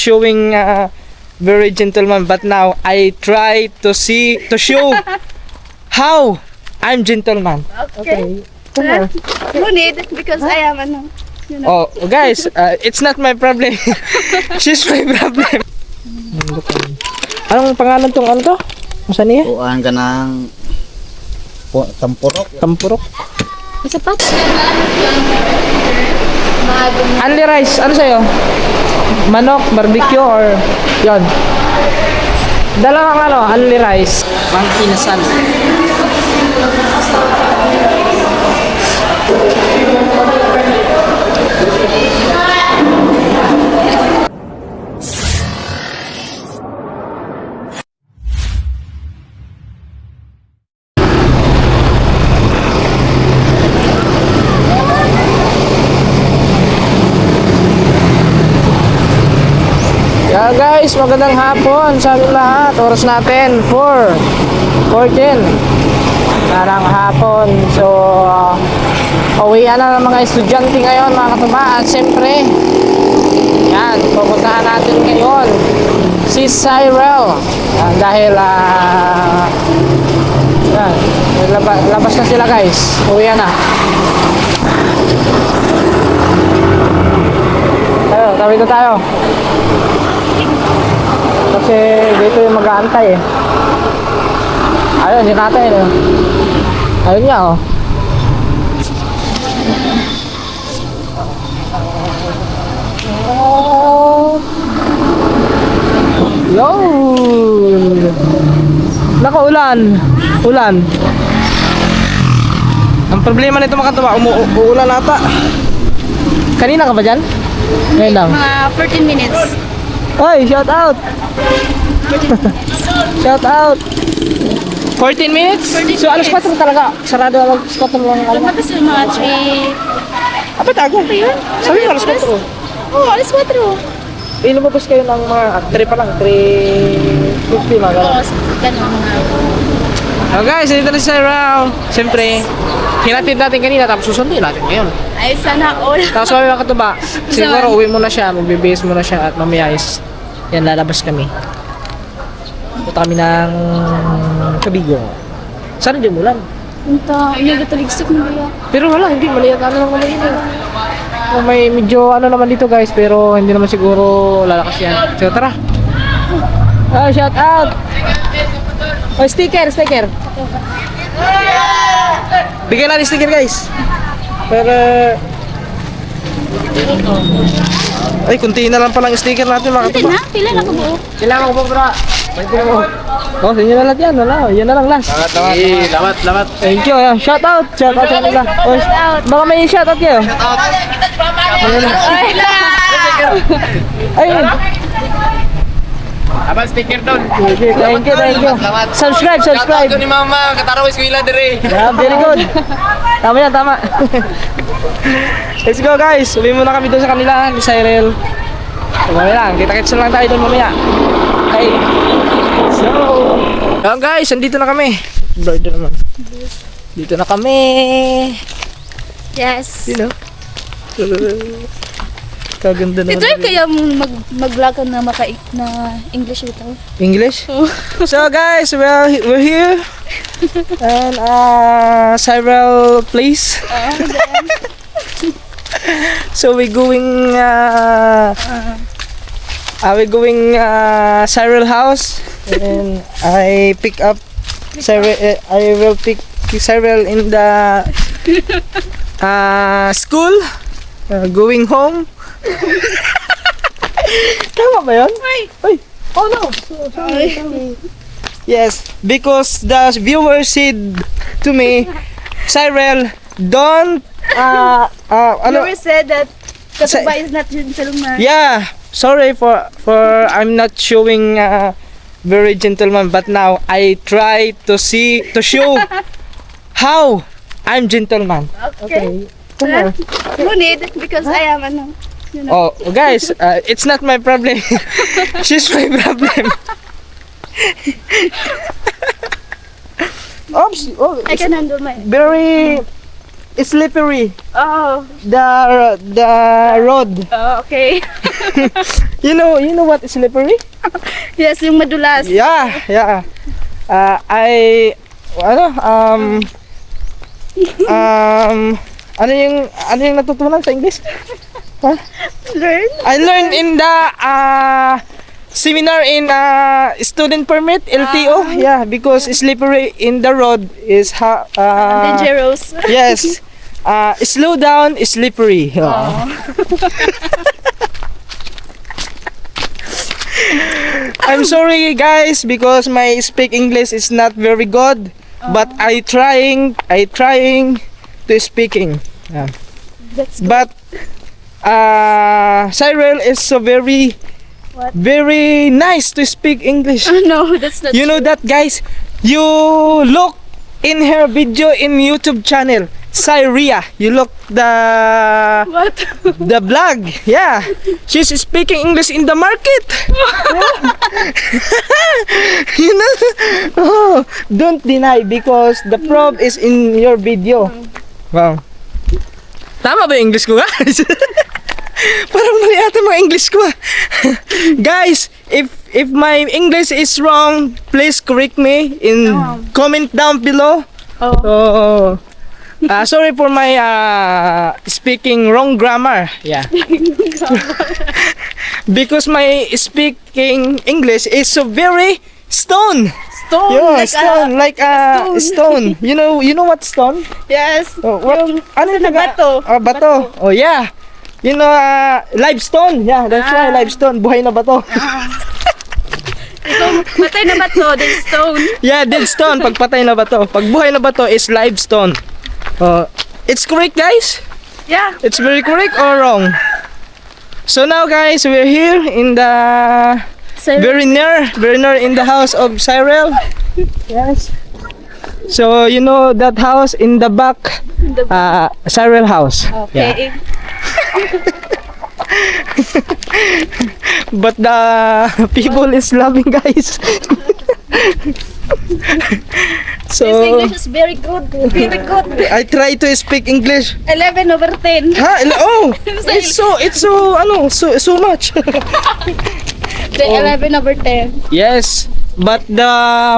showing very gentleman, but now I try to show how I'm gentleman. Okay. Come on. No need because I am Oh, guys, it's not my problem. She's my problem. Anong pangalan tong ano to? Saan niya? Kuhaan ka ng tampurok. Tampurok. Isa pa? Only rice. Ano sa'yo? Manok, barbecue, or yon? Dalawang only rice. Monkey na san. Yeah guys, magandang hapon sa lahat. Oras natin 4:10 Narang hapon. So uwian na ng mga estudyante ngayon mga katuba. At siyempre yan, pupuntahan natin ngayon si Cyril. Yan, dahil yan, labas na sila guys. Uwian na. Tayo, dito tayo. Kasi dito yung mag-aantay eh. Ayun, yung natin eh. Ayun niya oh. Yun! Nakaulan. Ulan. Ang problema nito mga katuwa, uulan ata. Kanina ka ba dyan? Ngayon lang. Mga 14 minutes. Hoy, shout out! Shout out! 14 minutes? 14 So, alas 4 talaga. Sarado ang spot mo ang alam. Tapos yung mga 3... Apa tago? Sabi mo alas 4. Oo, alas 4. Lumabas kayo ng mga 3 pa lang. 3:50 mga gano'n. Oo, ganun mga... Oh guys, dito na si Sarah. Siyempre, hinatid natin kanina tapos susundin natin ngayon. Ay, sana all. Tapos sabi mga katuba, siguro uwi muna siya, magbibihis muna siya at mamaya is, yan, lalabas kami. Punta kami ng Kabigo. Sana di mulan. Punta, yung gataligsik mo ba yan? Pero wala, hindi, maliit lang naman yun. May medyo naman dito guys, pero hindi naman siguro lalakas yan. So tara. Oh, shout out! Oh, sticker. Bigyan natin sticker guys. Pero ay, kunti na lang palang sticker natin mga Pila katuba. na? Pila na ko buo? Kailangan ko po bro. Oh, sa inyo na lahat yan. Wala, yan na lang last. Lamat. Thank you. Shout out sa kanila. Oh, baka may shout out kayo. Ayun. Abang sticker doon. Thank you. Subscribe. Ito ni Mama, kataraw eskwela dire. Yeah, very good. Tama. Let's go guys. Uwi muna kami doon sa kanila ni Cyril. Mamaya lang. Kita-kits lang tayo doon mamaya. Okay. So, yan guys. Andito na kami. Blurred na naman. Dito na kami. Yes. You know. Kaganda na. Try kaya mo maglakan na na English ito. English? So guys, we're here. And Cyril place. So we're going Cyril house, and I pick up Cyril. I will pick Cyril in the school. Going home. Tama ba yun? Ay! Oh no! Sorry. Yes, because the viewer said to me, Cyril, don't You said that katuba is not gentleman. Yeah, sorry for I'm not showing very gentleman, but now I try to show how I'm gentleman. Okay. Come on. No need because I am Oh, guys, it's not my problem. She's my problem. Oops, oh, I can handle my... very slippery. Oh, The road. okay. You know what is slippery? Yes, yung madulas. Yeah. Ano yung natutunan sa English? Huh? Learn? I learned in the seminar in student permit LTO. Yeah, because slippery in the road is Dangerous. yes. Slow down is slippery. I'm sorry guys because my speak English is not very good, but I trying to speaking. Yeah. That's good. But Cyril is so very What? very nice to speak English. No, that's not You know that guys, you look in her video in YouTube channel, Cyria. You look What? the blog. Yeah. She's speaking English in the market. You know? Oh, don't deny because the proof is in your video. Wow. Tama ba yung English ko guys? Parang mali ata mga English ko. Guys, if my English is wrong, please correct me in comment down below. Oh. So, sorry for my speaking wrong grammar. Yeah. Because my speaking English is so very stone. Stone. Yeah, stone like a stone. You know what stone? Yes. Oh, what? Ano yung bato. Bato. Oh yeah. You know live stone. Yeah, that's right, live stone. Buhay na bato. Ikaw, matay na bato, then stone. Yeah, dead stone pag patay na bato. Pag buhay na bato is live stone. It's correct guys? Yeah. It's very correct or wrong? So now guys, we're here in the very near in the house of Cyril. Yes. So you know that house in the back, Cyril house. Okay. But the people is laughing guys. So His English is very good. Very good. I try to speak English. 11/10. Oh, it's so much. The 11/10. Yes, but the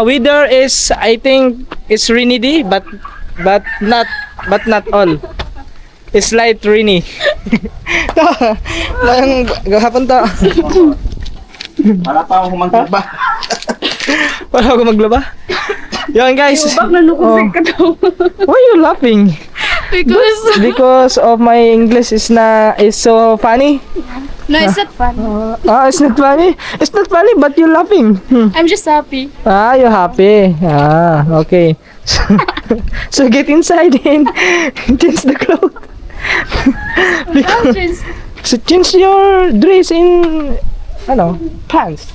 weather is I think it's rainy day, but not all. It's light rainy. Lang gahapon to. Wala pa akong maglaba. Wala ako maglaba. Yan guys. Bak nanukufig ka daw. Why are you laughing? Because of my English is so funny. No, it's not fun. It's not funny. It's not funny, but you're laughing. I'm just happy. You're happy. Okay. So get inside and change the clothes. So change your dress in pants.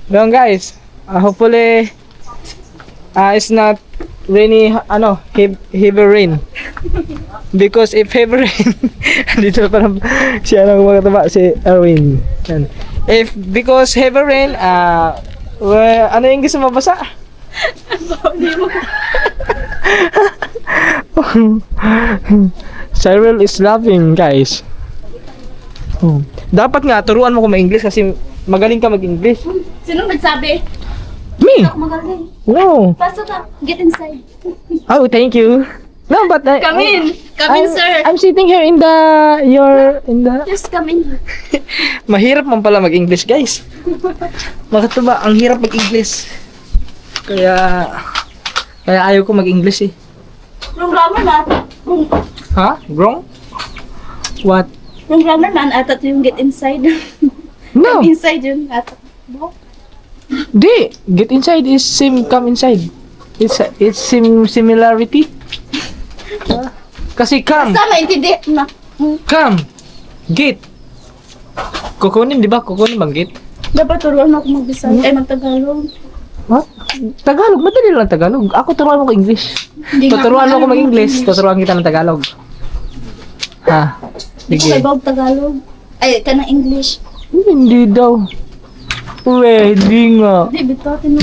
Well guys, hopefully it's not rainy heavy rain. Because if heavy rain dito parang siya lang magtaba si Erwin. If because heavy rain ano yung gusto mabasa? Cyril is laughing guys. Dapat nga turuan mo ko mag-English kasi magaling ka mag-English. Sino nagsabi? Me? Ako magaling. No. Pasok ka. Get inside. Oh, thank you. No, but Come in. Come in, sir. I'm sitting here in the Just come in. Mahirap man pala mag-English, guys. Makatuba, ang hirap mag-English. Kaya ayaw ko mag-English eh. Yung grammar na. Ha? Wrong? What? Yung grammar na, atat yung get inside. No. Come inside yun. Atat. Di. Get inside is same come inside. It's similarity. Kasi come. Basta maintindi na. Come. Get. Kukunin, di ba? Kukunin bang get? Dapat turuan ako mag-Bisaya. Ay, mag-Tagalog. What? Tagalog? Madali lang Tagalog. Ako turuan mo ko English. Hindi nga Tuturuan mo ako ko mag-English. Tuturuan kita ng Tagalog. Ha? Hindi ko Sige. kaibaw Tagalog. Ay, ka ng English. Hindi daw. Pwede nga. Hindi, bitatin mo.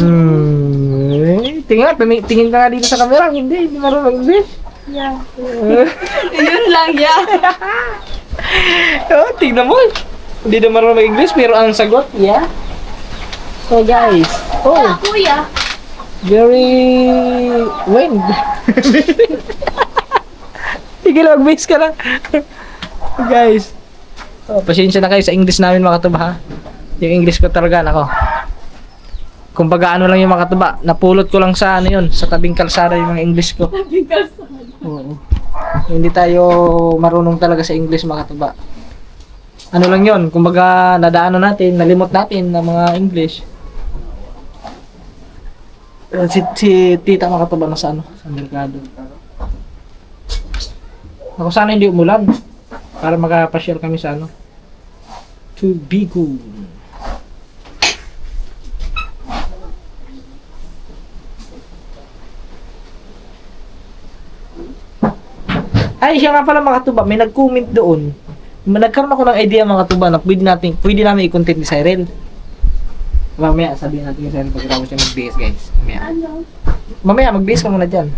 Tingnan ka nga dito sa camera. Hindi marunong mag-English. Yeah. Yun lang, yeah. Oh, tingnan mo. Hindi na marunong mag-English pero ang sagot, yeah. So guys, oh, Kuya. very wind. Sige lang, mag-base ka lang. Guys, oh, pasensya na kayo sa English namin mga katuba ha. Yung English ko talaga, nako. Kumbaga ano lang yung mga katuba, napulot ko lang sa ano yun, sa tabing kalsada yung mga English ko. Oo. Hindi tayo marunong talaga sa English mga katuba. Ano lang yun, kumbaga nadaanan natin, nalimot natin ng mga English. Si tita mga katuba na sa ano, sa merkado. Ako sana hindi umulan para makapasyal kami sa ano, to Bicol. Ay, siya nga pala mga katuba, may nag-comment doon. Nagkaroon ako ng idea mga katuba na pwede namin i-content ni Cyril. Mamaya sabihin natin ni Cyril pagkatapos siya mag-BS guys. Mamaya mag-BS ka muna dyan.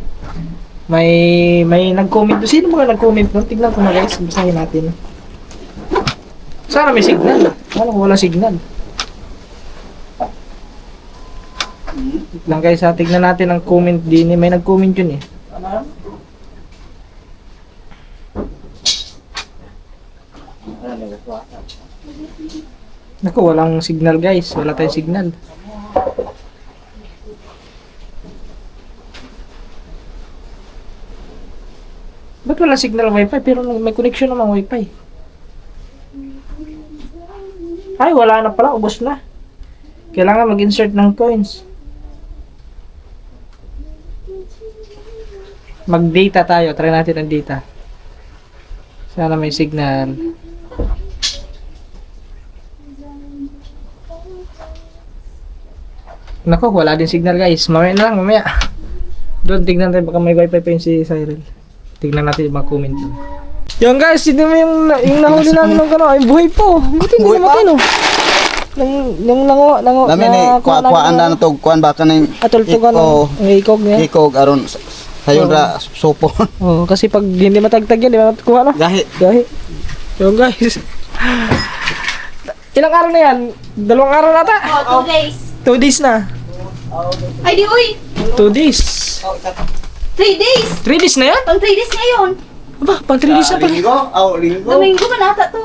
May nag-comment doon. Sino mga nag-comment doon? Tignan ko na guys, basahin natin. Sana may signal. Wala signal. Lang guys ha, tignan natin ang comment din. May nag-comment yun eh. Naku, walang signal guys. Wala tayong signal. Ba't wala signal wifi? Pero may connection naman wifi. Ay, wala na pala. Ubos na. Kailangan mag-insert ng coins. Mag-data tayo. Try natin ang data. Sana may signal. Nako, wala din signal guys. Mamaya na lang, mamaya. Doon, tignan natin baka may wifi pa yun si Cyril. Tignan natin yung mga comment. Yan guys, hindi mo yung nahuli namin ng gano'n. Ay, buhay po. Buti hindi namatay no. Yung nango, Lami ni kuan na to kuan baka ning atultugan ng ikog niya. ikog aron sayon ra supon. Oh, kasi pag hindi matagtag yan, di ba kuha no? Gahi. Yung guys. Ilang araw na yan? 2 araw na ata? Oh, 2 days. 2 days na. Ay, di, uy. 2 days. 3 days. 3 days na yan? Pang 3 days ngayon. Aba, pang 3 days na pala. Linggo, linggo. Domingo man ata to.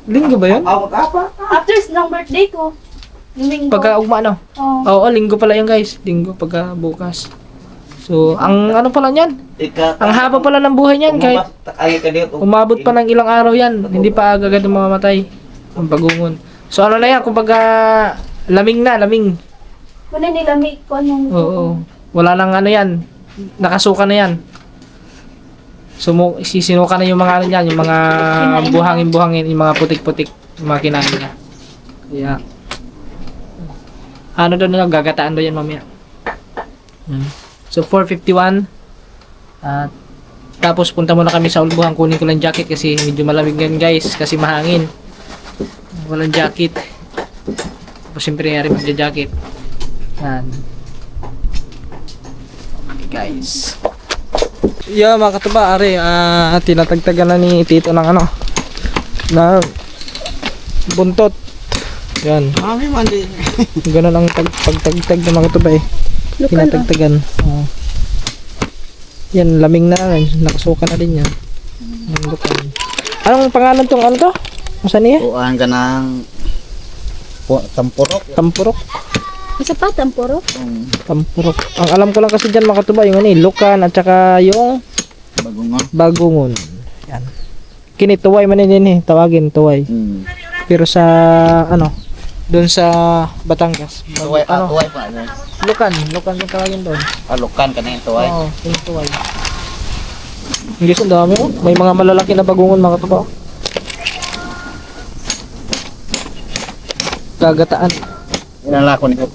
Linggo ba yun? Apa? After ng birthday ko. Domingo. Pagka ugma no? Oh. Oo, linggo pala yan guys. Linggo pagka bukas. So, ang ano pala niyan? Ang haba pala ng buhay niyan kahit umabot pa ng ilang araw yan. Hindi pa agad mamamatay ang bagungon. So, ano na yan? Kumbaga, laming na, laming. Kuna nilamig ko nung... Oo. Wala nang ano yan. Nakasuka na yan. Sisinuka na yung mga ano yan, yung mga buhangin-buhangin, yung mga putik-putik, yung mga kinain niya. Kaya, ano doon na, gagataan doon yan mamaya. So, 4:51. At, tapos punta muna kami sa Ulbuhan, kunin ko lang jacket kasi medyo malamig yan guys, kasi mahangin. Walang jacket. Tapos siyempre yari magja-jacket. Yan. Okay guys. Yeah, mga katuba, ari, tinatagtagan na ni Tito ng ano, na buntot. Yan. Mami man di. Ganun ang pagtagtag ng mga katuba eh. Tinatagtagan. Yan, laming na rin. Nakasuka na din yan. Lukan. Anong pangalan tong ano to? Saan niya? Kuan ka ng tampurok. Tampurok. Isa pa, tampuro? Tampurok. Ang alam ko lang kasi dyan mga katuba, yung ano eh, lukan at saka yung bagungon. Yan. Kini tuway man din eh, tawagin tuway. Pero sa ano, doon sa Batangas. Tuway, Ano? tuway pa. Lukan yung tawagin doon. Alukan ka na yung tuway. Oo, yung tuway. Hindi sa dami oh. May mga malalaki na bagungon mga katuba. Gagataan. Inala ko ni doon.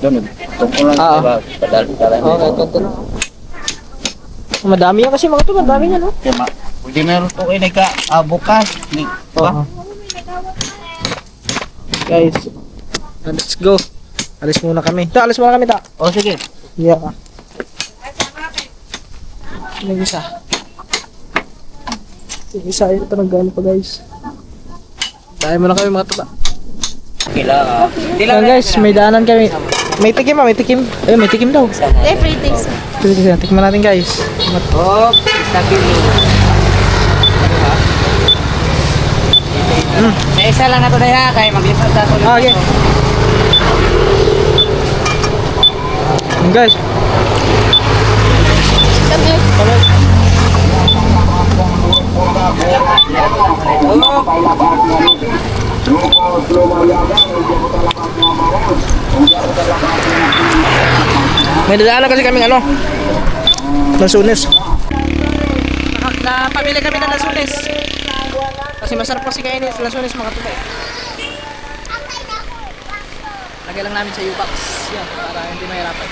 Tungkol lang diba? Padal. Okay, ganito lang. Madami yan kasi mga to, madami yan oh. Kaya pwede meron ko ini ka bukas ni ba? Guys, let's go. Alis muna kami. Alis muna kami ta. Oh sige. Yeah. Yung isa. Isa ito nag-ano pa guys. Tayo muna kami mga taba. Ayan guys, may daanan kami. May tikim may tikim. Ayun, may tikim daw. Free things. Tikman natin guys. Oh, sabi mo. Isa lang na to na ya, kaya maglipat ako. Okay. Guys. May dadaanan kasi kaming ano, Lasunes. Napamili kami ng Lasunes. Kasi masarap kasi kainin sa Lasunes mga tubay. Lagay lang namin sa U-Box. Yan, para hindi mahirapan.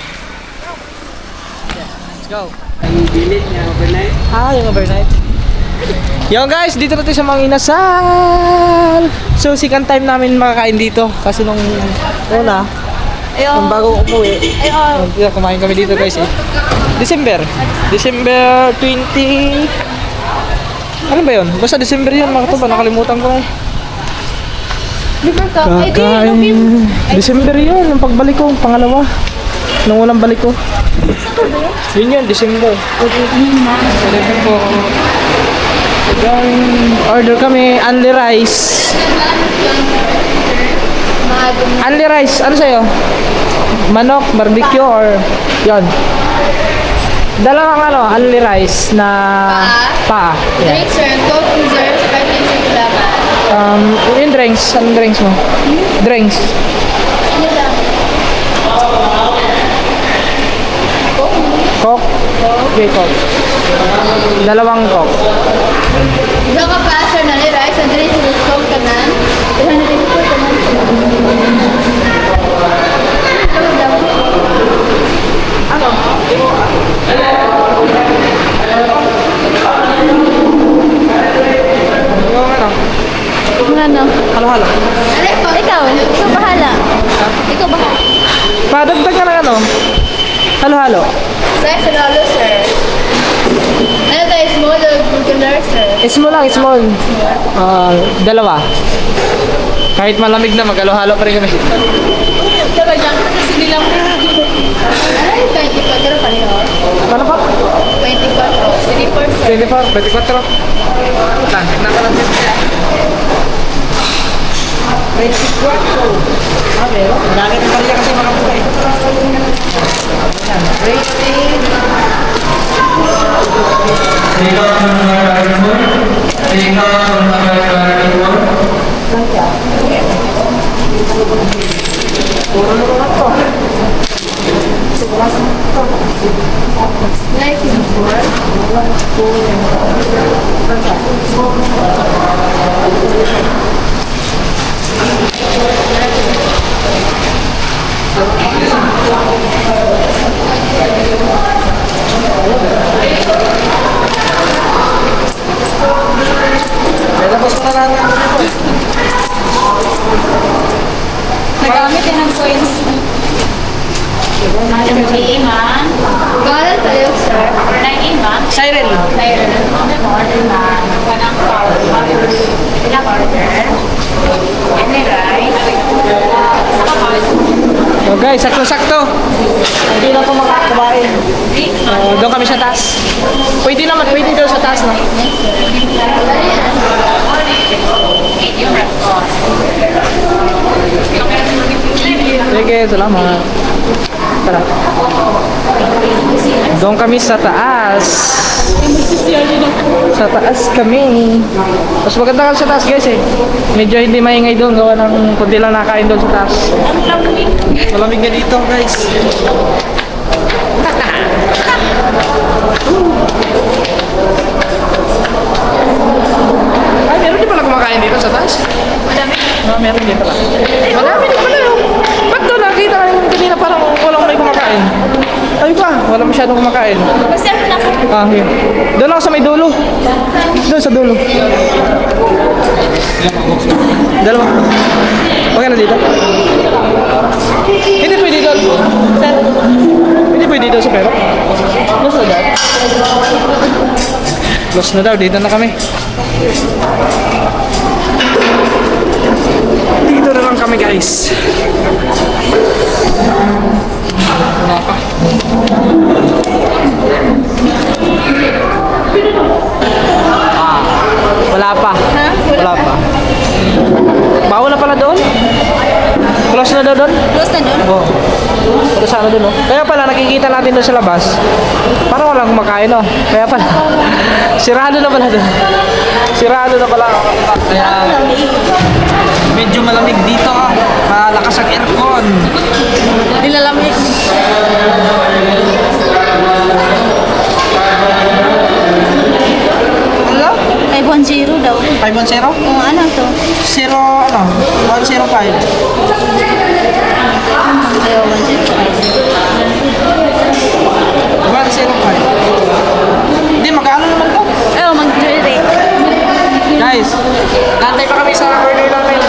Yeah, let's go. Ang bilin niya overnight. Yung overnight. Yo guys, dito natin sa mga inasal. So, second time namin makakain dito. Kasi nung una, nung bago umuwi, kumain kami dito guys eh. December 20. Ano ba yun? Basta December yun mga tuba, nakalimutan ko na eh. Kakain. December yun, yung pagbalik ko, pangalawa. Nung unang balik ko. Yun, December. December po. Order kami, only rice. Only rice, ano sa'yo? Manok, barbecue, or yon? Dalawang ano, only rice na pa. Yeah. Drinks, sir. Coke, desserts, preference, and laman. Yung drinks, anong drinks mo? Drinks. Ano lang? Coke? Okay, Coke. Dalawang Coke. Ikaw ka pa, sir, na ni rice, and drinks, and coke ka na. 384 ka na. Yung ano? Ano? Halo-halo. Ikaw bahala. Ikaw bahala. Padagdag ka ng ano? Halo-halo. Sir, lalo, sir. Ano tayo, small or regular, sir? Small lang, small. Dalawa. Kahit malamig na, mag-halo-halo pa rin kami. Diba dyan? Kasi nilang ay, 24 pa rin, oh. Ano pa? 24, 24. 24, sir. Lang, nakalang din. 24. Meron. Dami ng pariya kasi mga buhay. Tapos na natin. Nagamit din ng coins. Gano'n tayo, sir? Siren. So guys, sakto-sakto. Hindi na po makakabain. Doon kami sa taas. Pwede doon sa taas, no? Sige, salamat. Tara. Doon kami sa taas. Sa taas kami. Mas maganda ka sa taas guys eh. Medyo hindi maingay doon. Gawa ng kundi lang nakain doon sa taas. Malamig na dito guys. Ay, meron din pala kumakain dito sa taas. Madami. Meron din pala. Marami din pala yun. Ba't doon nakita ka yung kanina parang walang may kumakain? Ay pa, wala masyadong kumakain. Kasi ako na po. Yun. Doon ako sa may dulo. Doon sa dulo. Dalawa. Okay na dito? Hindi pwede doon. Sir? Hindi pwede doon sa pero? Close na daw. Close na daw. Dito na kami. Dito na lang kami guys. Wala pa. Wala pa. Ha? Wala pa. Bawal na pala doon? Close na daw doon? Close na doon? Oo. Pero sana doon, no? Kaya pala, nakikita natin doon sa labas. Parang walang kumakain, no? Kaya pala, sirado na pala doon. Sirado na pala. Kaya, medyo malamig dito. Malakas ang aircon. Nilalamig. Ano? 510 daw. 510? Kung ano to? 105. Ayaw, 105. 105. Hindi, magkano naman to? Ayaw, mag-rate. Guys, nantay pa kami sa order namin.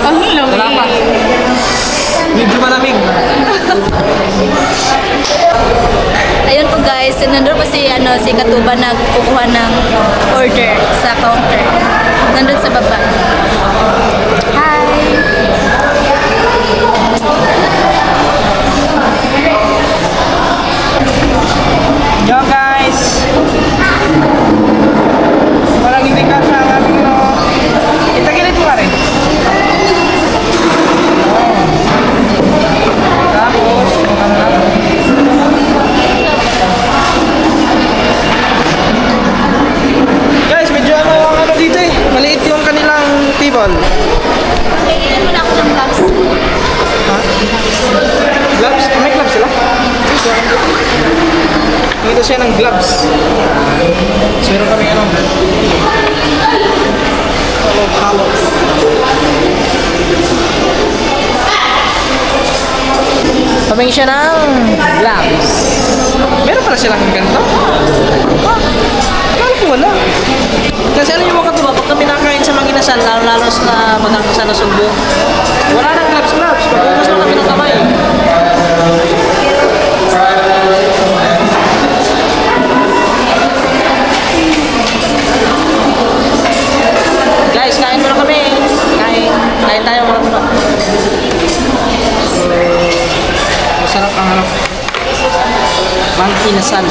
Ang lamig. Wala pa. Medyo malamig. Ayun po guys, nandun po si Katuba nagkukuha ng order sa counter. Nandun sa baba. Hi! Yo guys! Parang hindi ka sa aming itagilid mo ka rin. Tapos, guys, medyo ang dito eh. Maliit yung kanilang table. Kailan mo na ako ng cups? Gloves? May gloves sila? Dito siya ng gloves. So, meron kami halo. Paming siya ng gloves. Meron pala silang ganito? Akala ko wala. Kasi ano yung mga katuba, pag kami nakain sa mga inasal, lalo sa madangkasan na sugbo, wala nang gloves. Pagbukas lang kami ng kamay. Guys, kain muna kami. Kain tayo mga katuba. Masarap ang inasal.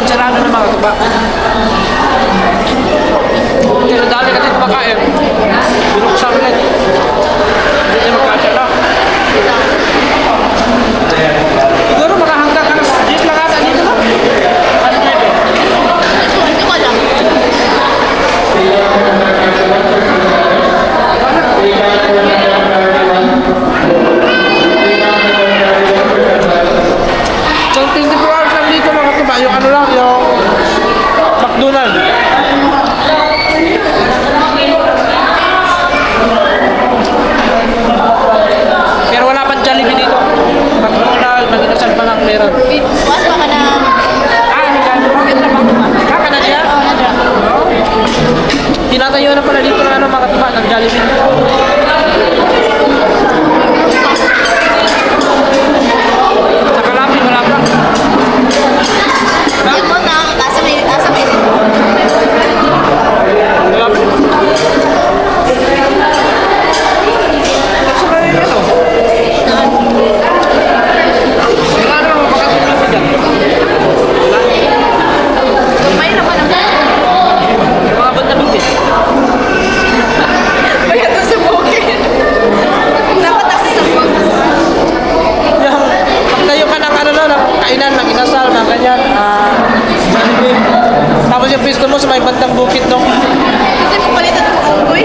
sarado ng mga tuba. Pero dali kasi kumakain. Binuksan ulit. Hindi niya magkasya lang. Siguro makahanggang ka ng jeep lang ata dito na. Ano na yun? Hindi ko alam. So, 24 hours lang dito mga tuba. Yung ano lang, yung McDonald. Pero wala pang Jollibee dito. McDonald, mag-inasal pa lang meron. Buwan pa ka na. Bakit na ba? Kaka na niya? Oo, nadra. Tinatayo na pala dito ng ano, mga tuba, ng Jollibee. Sa Kalapi, wala pa. Yan mo na, asa may rin. Wala pa. Sa kaya yun, oh. Wala na, makakasipin dyan. May naman ang Yung mga banda bibit. Bayad ko sa bukid. Dapat ako sa bukid. Yung pagtayo ka ng ano ng kainan, ng inasal, mga ganyan. Jollibee. Tapos yung pisto mo sa may bandang bukit, no? Kasi mo palitan ko unggoy.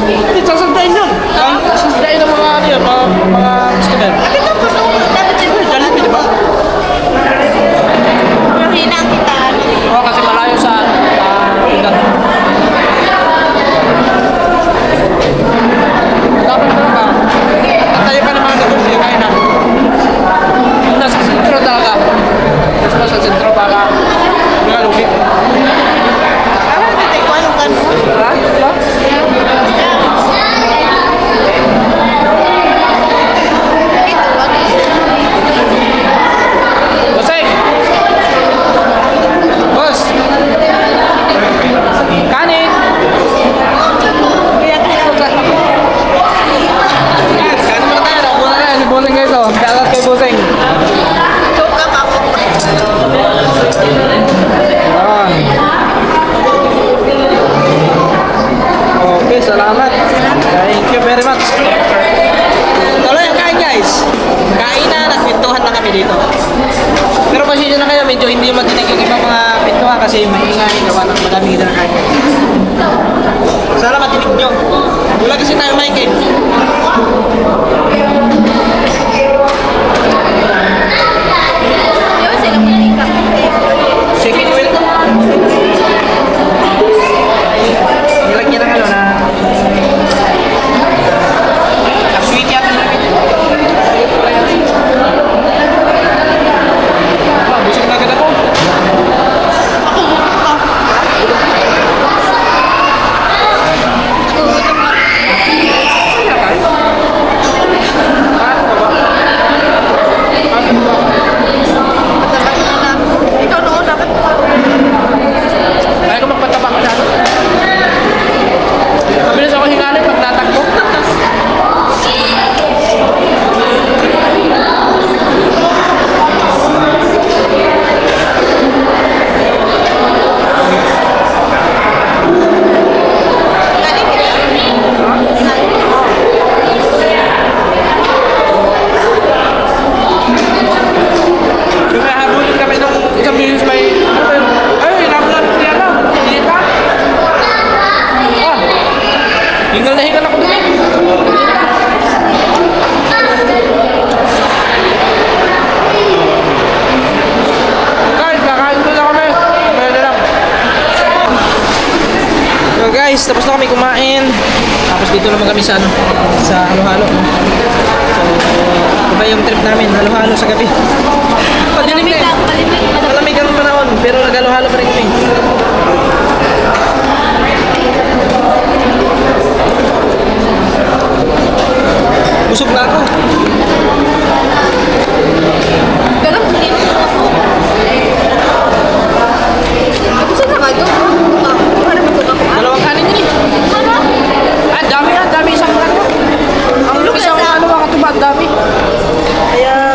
Hindi, sasandain yun. Sasandain ng mga ano yun, mga customer. Kita ko nung dapat din. Jollibee, di ba? Yung hinang kita. Oo, kasi malayo sa pindan. Dapat talaga, tayo ka ng mga negosyo, kain na. Nasa sentro talaga. Nasa sentro para lugi. Ah, hindi ko anong gano'n. Ha? Diba? Ito, wag. Bossing! Boss! Kanin! Kaya kaya Kanin mo na tayo, nakuha na yan. Si Bossing kayo ito. Dagat kay Bossing. Joke ka ako. Yan. Okay, salamat. Thank you very much. Tuloy ang kain guys. Kain na, nagpintuhan na kami dito. Pero pasensya na kayo, medyo hindi matinig yung ibang mga pintuhan kasi maingay, gawa ng madaming kinakain. Sana matinig nyo. Wala kasi tayo mic eh. Yun, sila mo yung Second wheel. Nilagyan ng ano na sweet yata nilagyan. Busog na agad ako. Ikaw noon dapat. Kaya ko magpataba ko dito. Mabilis ako hingalin pag tatakbo. Yung may habulin kami ng isang bihis may... Ay, hinabulan ko niya na. Hindi pa. Hingal na hingal ako dun eh. Guys, kakain ko na kami. Kaya na lang. So guys, tapos na kami kumain. Tapos dito naman kami sa ano, sa halo-halo. So, iba yung trip namin, halo-halo sa gabi. Padilim na eh. Malamig ang panahon, pero nag-halo-halo pa rin kami. Busog na ako. Ganun, hindi mo ako. Ako saan na ba ito? Para magtuwa ko. Dalawang kanin yun eh. Ano? Ah, dami na, dami isang ano. Ang isang ano mga tuba, dami. Kaya...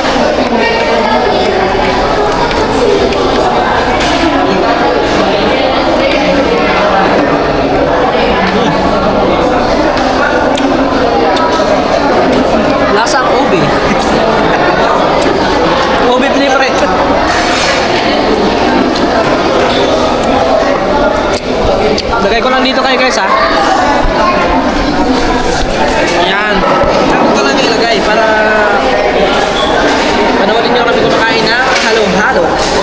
Bakit?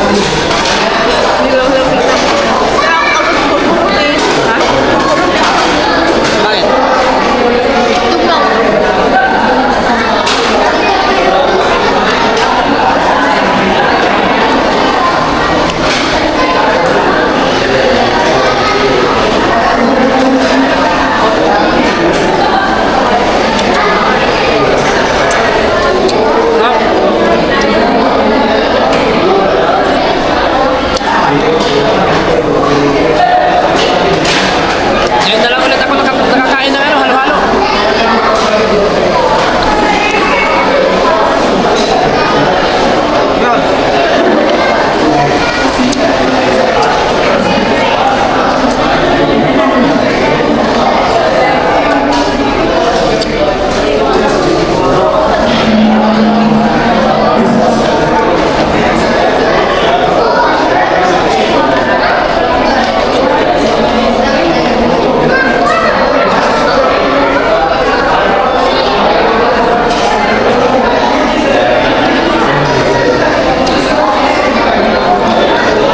Ngayon na lang ulit ako nakakain ng halo-halo.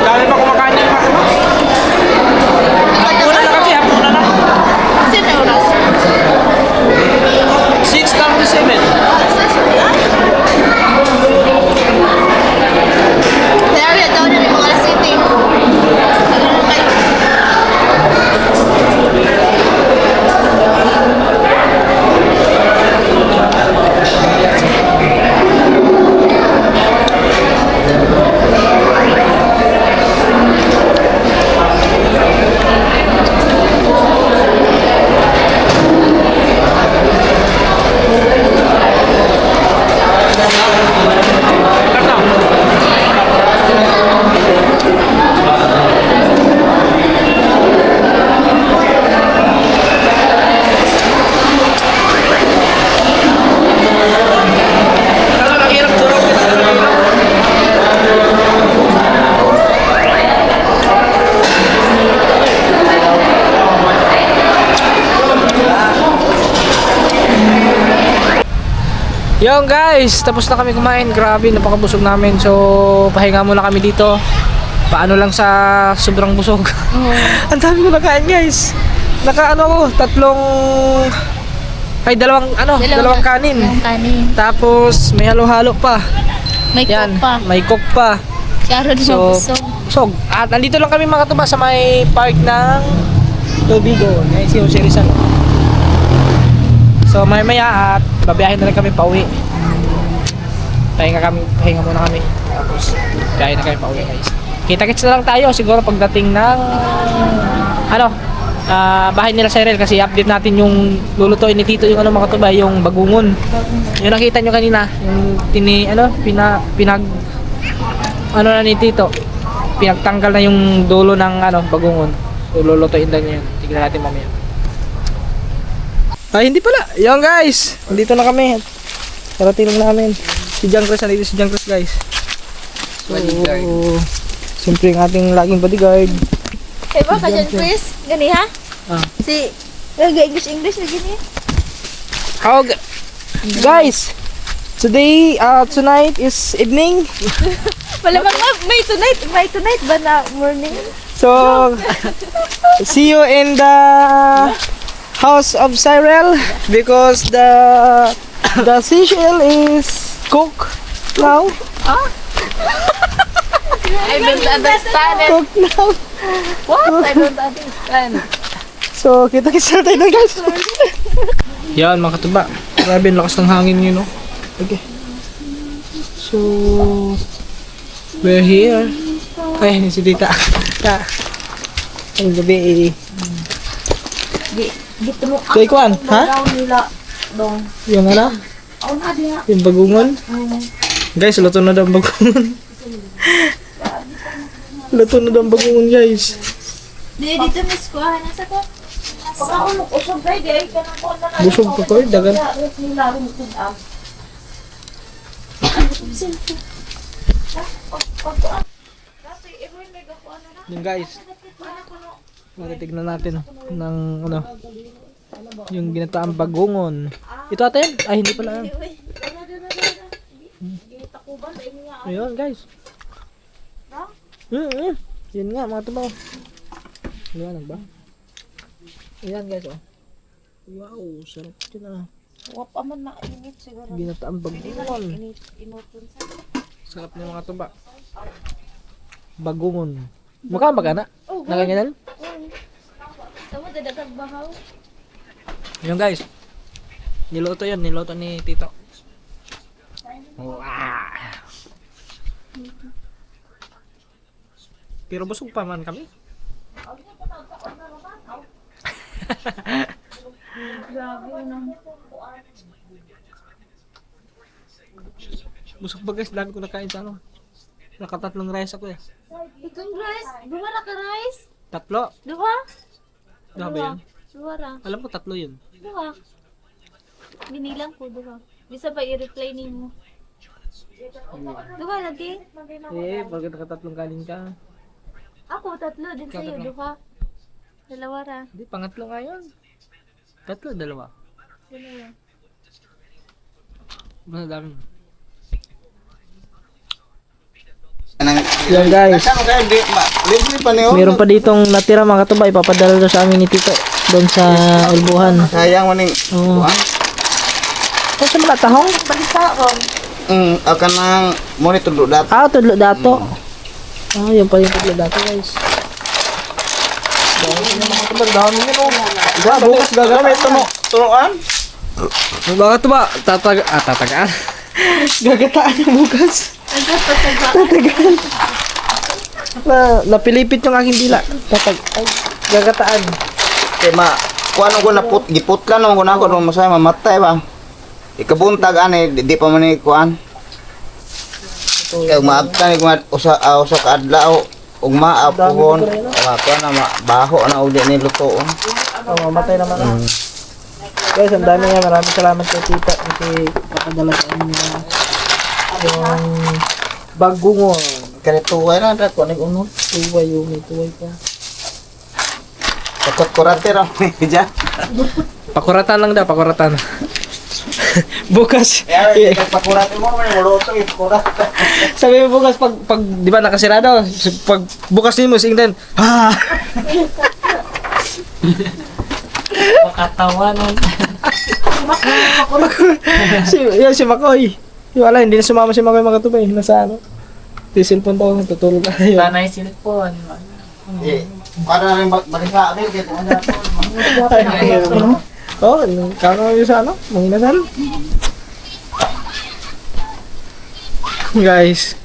Dami pa kumakain ng mga kama. Hapunan na kasi, hapunan na. Kasi na oras. 6:37. Kaya rin, daw na rin mga alas 7. Nagano kayo. Yung guys, tapos na kami kumain. Grabe, napakabusog namin. So, pahinga muna kami dito. Paano lang sa sobrang busog. Ang dami ko nakain guys. Naka tatlong dalawang kanin. Dalawang kanin. Tapos may halo-halo pa. May Yan, coke pa. may coke pa. Kaya rin So, mabusog. busog. At nandito lang kami mga katuba sa may park ng Tobigo. Ngayon si Jose Rizal. So maya at babiyahin na lang kami pauwi. Pahinga muna kami. Tapos biyahin na kami pauwi guys. Kita-kits na lang tayo siguro pagdating ng bahay nila Cyril kasi update natin yung lulutuin ni Tito yung mga katuba, yung bagungon. Yung nakita nyo kanina, yung pinag na ni Tito. Pinagtanggal na yung dulo ng bagungon. So lulutuin lang yun. Tignan natin mamaya. Ay, hindi pala. Yan guys. Nandito na kami. Karating lang namin. Si John Chris. Nandito si John Chris guys. So, siyempre yung ating laging bodyguard. Eh ba, Kajan Chris? Gani ha? Ah. Si, nag-English na gani. Guys, tonight is evening. Malamang may tonight ba na morning? So, see you in the house of Cyril because the seashell is cooked now. I don't understand it. Cooked now. What? I don't understand. So, kita-kits na tayo guys. Yan mga katuba. Grabe, ang lakas ng hangin yun, no? Okay. So, we're here. Ay, si Tita. Ang gabi Dito mo So, ikuan, ha? nila dong. Yung yung bagungon. Guys, luto na daw ang bagungon. Luto na daw ang bagungon, guys. Dito miss ko na sa ko. Pagkaulog usog kay di ay kanang ko na. Busog pa ko, dagan. Yung guys. Tignan natin ng yung ginataang bagungon. Ito atin? Ay, hindi pala. Ayun guys. Yun nga mga tubaw. Liwanag ba? Ayan guys oh. Wow, sarap yun ah. Wap aman mainit siguro. Ginataang bagungon. Inutun sa. Sarap ng mga tuba. Bagungon. Mukha magana? Naganyanan? Tama, dadagang bahaw. Yun guys. Niluto yun. Niluto ni Tito. Wow. Pero busog pa man kami. Grabe na. Busog pa guys. Dami ko nakain sa ano. Nakatatlong rice ako eh. Itong rice, duha ra ka rice? Tatlo. Duha? Duha ba yun? Duha ra. Alam ko tatlo yun. Duha. Binilang ko, duha. Bisa ba i-reply nimo? Duha lagi? Eh, bakit nakatatlong kanin ka? Ako, tatlo din Ikaw, sa'yo, tatlo. duha. Dalawa ra. Hindi, pangatlo nga yun. Tatlo, dalawa. Dalawa. Mas dami. Anang Yan guys. Saan kayo di libre pa niyo? Meron pa ditong natira mga katubay. Ipapadala daw sa amin ni Tito. Doon sa Ulbuhan. Sayang maning. Oo. Kung sa mga tahong? Akan nang monitor do dat. Ah, tudlo dato. Ah, yun pa yung tudlo dato guys. Dami nyo no. Bukas May tunuan. Bakit ba? Tatagaan. Gagataan yung bukas. Tatagaan. Napilipit yung aking dila. Gagataan. Kay ma kuano ko na giputlan naman ko na ako nung masaya mamatay ba. Ikabuntag ani di pa man ni kuan. Kay maabtan ko usa ka adlaw ug maapuhon. Kuan na baho na uli ni lutoon. Oh, mamatay naman ah. Guys, ang dami nga. Maraming salamat kay Tita kasi papadala sa inyo na yung bagungon. Kaya tuway na ta kuan unod. Tuway yung may tuway pa. Takot kurate ra ni diyan. Pakuratan lang daw, pakuratan. Bukas. Pakurate mo man luto ikurat. Sabi mo bukas pag di ba nakasirado, pag bukas din mo sing din. Ha. Makatawanan. si Makoy. Wala, hindi na sumama si Makoy mga tubay. Nasa ano? Di cellphone daw, tutulog na yun. Tanay cellphone. Para rin balisa din kay kuan Oh, kano yung sa ano? Manginasal? Guys.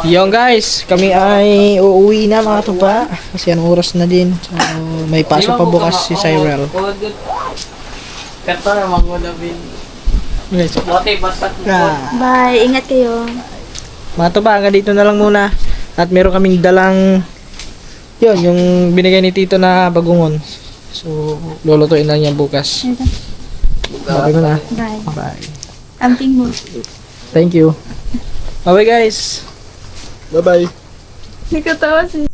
Yung guys, kami ay uuwi na mga tuba. Kasi anong oras na din. So, may pasok pa bukas si Cyril. Kato na magulabin. Guys, Bote basat mo. Bye, ingat kayo. mga tuba, hanggang dito na lang muna. At meron kaming dalang yun, yung binigay ni Tito na bagungon. So, lulutuin lang yan bukas. Okay mo na. Bye. Bye. Amping mo. Thank you. Bye-bye guys. Bye-bye. Nakatawa si